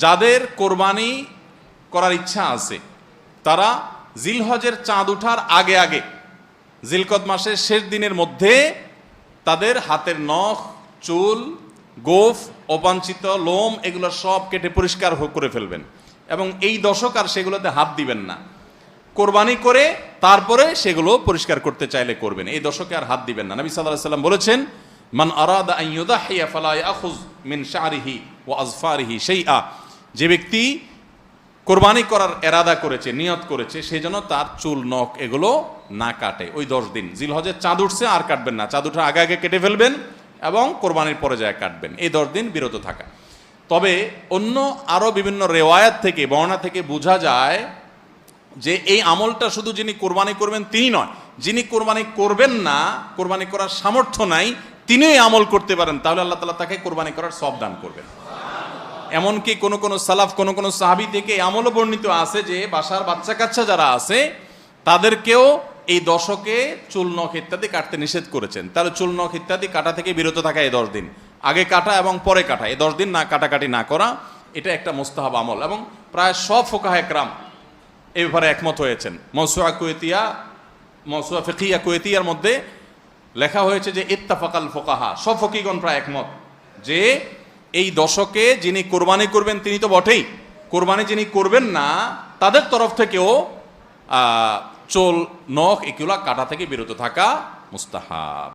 যাদের কোরবানি করার ইচ্ছা আছে তারা জিলহজের চাঁদ ওঠার আগে আগে জিলকদ মাসের শেষ দিনের মধ্যে তাদের হাতের নখ, চুল, গোফ, অবাঞ্ছিত লোম এগুলো সব কেটে পরিষ্কার করে ফেলবেন এবং এই দশক আর সেগুলোতে হাত দিবেন না। কোরবানি করে তারপরে সেগুলো পরিষ্কার করতে চাইলে করবেন, এই দশকে আর হাত দিবেন না। নবী সাল্লাল্লাহু আলাইহি ওয়াসাল্লাম বলেছেন, মান আরাদা আন ইউদাহিয়া ফালা ইয়াখুয মিন শা'রিহি ওয়া আযফারিহি শাইআ, যে ব্যক্তি কোরবানি করার এরাদা করেছে, নিয়ত করেছে, সেই জন্য তার চুল, নখ এগুলো না কাটে ওই 10 দিন। জিলহজের চাঁদ উঠছে আর কাটবেন না, চাঁদ উঠার আগে আগে কেটে ফেলবেন এবং কোরবানির পরে যায় কাটবেন, এই 10 দিন বিরত থাকা। তবে অন্য আরও বিভিন্ন রেওয়ায়াত থেকে, বর্ণনা থেকে বোঝা যায় যে এই আমলটা শুধু যিনি কোরবানি করবেন তিনি নয়, যিনি কোরবানি করবেন না, কোরবানি করার সামর্থ্য নাই, তিনি এই আমল করতে পারেন, তাহলে আল্লাহ তাআলা তাকে কোরবানি করার সওয়াব দান করবেন। এমনকি কোন কোন সালাফ, কোন কোন সাহাবী থেকে এই আমলও বর্ণিত আছে যে বাসার বাচ্চা কাচ্চা যারা আছে তাদেরকেও এই দশকে চুল, নখ ইত্যাদি কাটতে নিষেধ করেছেন। তাহলে চুল, নখ ইত্যাদি কাটা থেকে বিরত থাকা এই 10 দিন, আগে কাটা এবং পরে কাটা, এই 10 দিন না কাটাকাটি না করা, এটা একটা মুস্তাহাব আমল। এবং প্রায় সব ফুকাহায়ে কেরাম এই ব্যাপারে একমত হয়েছেন। মওসুআ ফিকহিয়া কুয়েতিয়ার মধ্যে লেখা হয়েছে যে ইত্তাফাকাল ফুকাহা, সব ফকিহগণ প্রায় একমত যে এই দশকে যিনি কোরবানি করবেন তিনি তো বটেই, কোরবানি যিনি করবেন না তাদের তরফ থেকেও চুল, নখ এগুলা কাটা থেকে বিরত থাকা মুস্তাহাব।